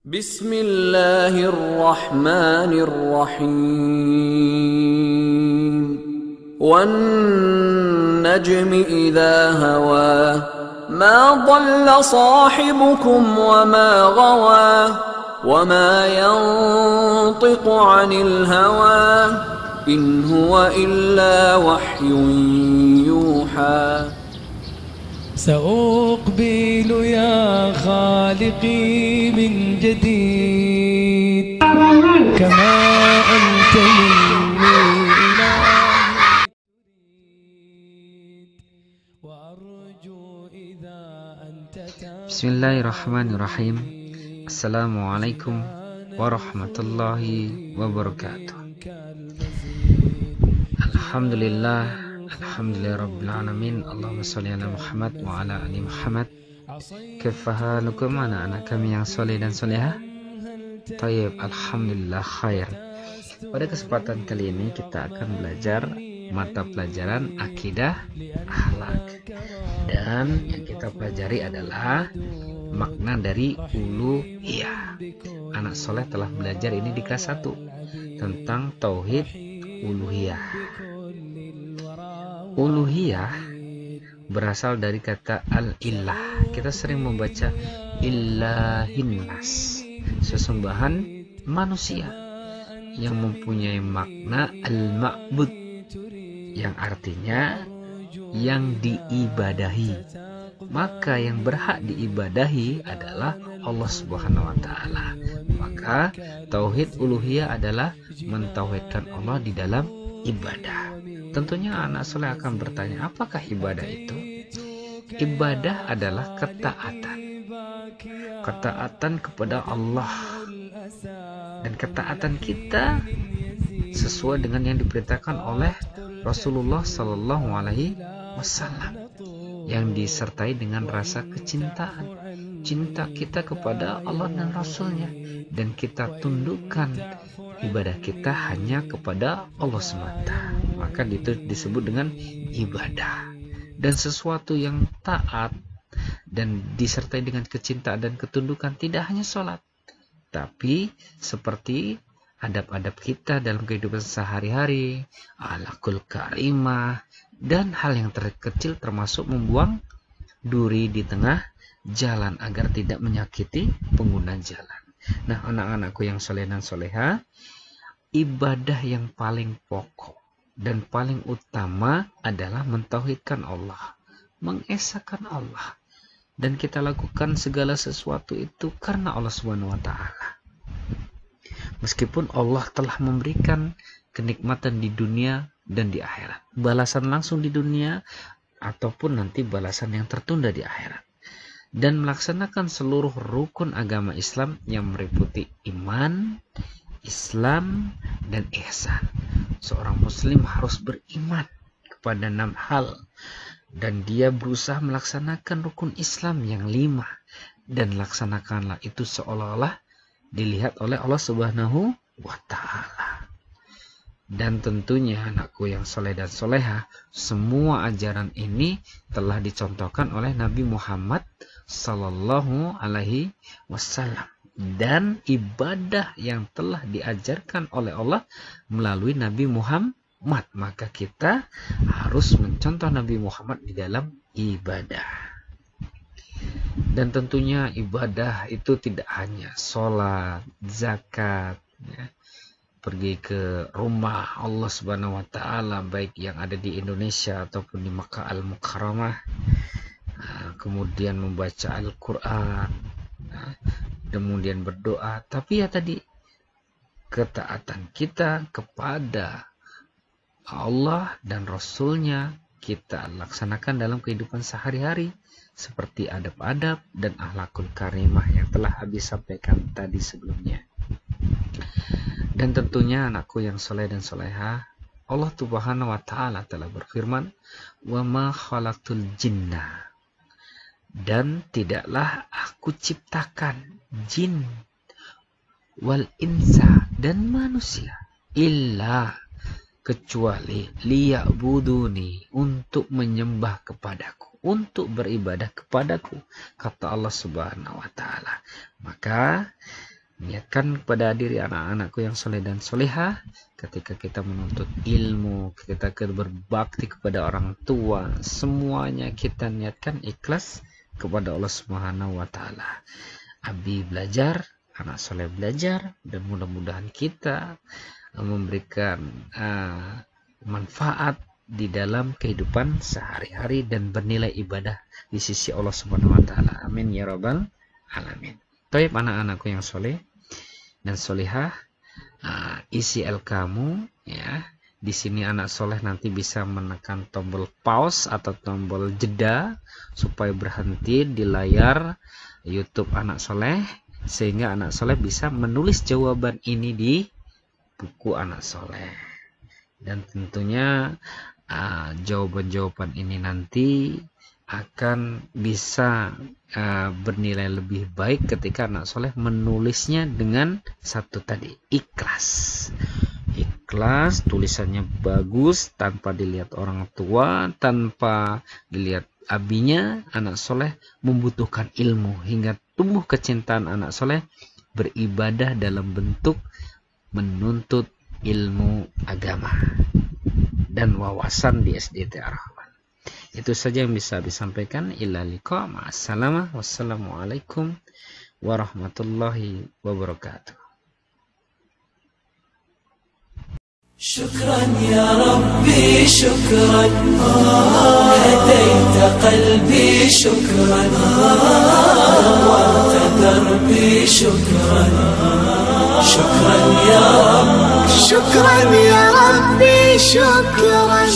Bismillahirrahmanirrahim. Wan-najmi idza hawa ma dhalla sahibukum wa ma ghawa wa ma yantiqu 'anil hawa in huwa illa wahyun yuha. سأقبل يا خالقي من جديد كما أنت مني إلهي وأرجو إذا أنت بسم الله الرحمن الرحيم. Assalamualaikum warahmatullahi wabarakatuh. Alhamdulillah, alhamdulillah alamin. Allahumma sholli ala Muhammad wa ala ali Muhammad. Kafahalukum anak-anak kami yang soleh dan solehah. Tayyib, alhamdulillah khair. Pada kesempatan kali ini kita akan belajar mata pelajaran akidah akhlak. Dan yang kita pelajari adalah makna dari uluhiyah. Anak soleh telah belajar ini di kelas 1 tentang tauhid uluhiyah. Uluhiyah berasal dari kata al-ilah. Kita sering membaca ilahinnas, sesembahan manusia, yang mempunyai makna al-ma'bud, yang artinya yang diibadahi. Maka yang berhak diibadahi adalah Allah Subhanahu wa taala. Maka tauhid uluhiyah adalah mentauhidkan Allah di dalam ibadah. Tentunya anak soleh akan bertanya, apakah ibadah itu? Ibadah adalah ketaatan. Ketaatan kepada Allah. Dan ketaatan kita sesuai dengan yang diperintahkan oleh Rasulullah Sallallahu Alaihi Wasallam, yang disertai dengan rasa kecintaan, cinta kita kepada Allah dan Rasulnya, dan kita tundukkan ibadah kita hanya kepada Allah semata. Maka itu disebut dengan ibadah. Dan sesuatu yang taat dan disertai dengan kecintaan dan ketundukan tidak hanya sholat, tapi seperti adab-adab kita dalam kehidupan sehari-hari, akhlakul karimah, dan hal yang terkecil termasuk membuang duri di tengah jalan agar tidak menyakiti pengguna jalan. Nah, anak-anakku yang soleh dan soleha, ibadah yang paling pokok dan paling utama adalah mentauhidkan Allah, mengesahkan Allah, dan kita lakukan segala sesuatu itu karena Allah Subhanahu wa taala. Meskipun Allah telah memberikan kenikmatan di dunia dan di akhirat, balasan langsung di dunia ataupun nanti balasan yang tertunda di akhirat, dan melaksanakan seluruh rukun agama Islam yang meliputi iman, Islam, dan ihsan. Seorang muslim harus beriman kepada 6 hal, dan dia berusaha melaksanakan rukun Islam yang 5, dan laksanakanlah itu seolah-olah dilihat oleh Allah Subhanahu wa taala. Dan tentunya anakku yang soleh dan soleha, semua ajaran ini telah dicontohkan oleh Nabi Muhammad Sallallahu Alaihi Wasallam, dan ibadah yang telah diajarkan oleh Allah melalui Nabi Muhammad. Maka kita harus mencontoh Nabi Muhammad di dalam ibadah. Dan tentunya ibadah itu tidak hanya sholat, zakat, ya, pergi ke rumah Allah Subhanahu wa taala, baik yang ada di Indonesia ataupun di Makkah Al-Mukarramah, kemudian membaca Al-Quran, kemudian berdoa, tapi ya tadi, ketaatan kita kepada Allah dan Rasulnya kita laksanakan dalam kehidupan sehari-hari, seperti adab-adab dan akhlakul karimah yang telah habis sampaikan tadi sebelumnya. Dan tentunya anakku yang soleh dan soleha, Allah Subhanahu wa taala telah berfirman, wa ma khalaqtul jinna, dan tidaklah aku ciptakan jin wal insa, dan manusia, illa, kecuali liya'buduni, untuk menyembah kepadaku, untuk beribadah kepadaku, kata Allah Subhanahu wa taala. Maka Niatkan kepada diri anak-anakku yang soleh dan solehah, ketika kita menuntut ilmu, kita berbakti kepada orang tua, semuanya kita niatkan ikhlas kepada Allah Subhanahu wa Ta'ala. Abi belajar, anak soleh belajar, dan mudah-mudahan kita memberikan manfaat di dalam kehidupan sehari-hari dan bernilai ibadah di sisi Allah Subhanahu wa Ta'ala. Amin ya rabbal alamin. Taib anak-anakku yang soleh dan solihah, isi kamu ya. Di sini anak soleh nanti bisa menekan tombol pause atau tombol jeda supaya berhenti di layar YouTube anak soleh, sehingga anak soleh bisa menulis jawaban ini di buku anak soleh. Dan tentunya jawaban-jawaban ini nanti akan bisa bernilai lebih baik ketika anak soleh menulisnya dengan satu tadi, ikhlas. Ikhlas, tulisannya bagus, tanpa dilihat orang tua, tanpa dilihat abinya. Anak soleh membutuhkan ilmu, hingga tumbuh kecintaan anak soleh beribadah dalam bentuk menuntut ilmu agama dan wawasan di SDT Ar-Rahman. Itu saja yang bisa disampaikan. Illa liqa, ma'assalamah, wassalamualaikum warahmatullahi wabarakatuh. شكرا يا ربي شكرا هديت قلبي شكرا نورت دربي شكرا شكرا يا رب شكرا يا ربي شكرا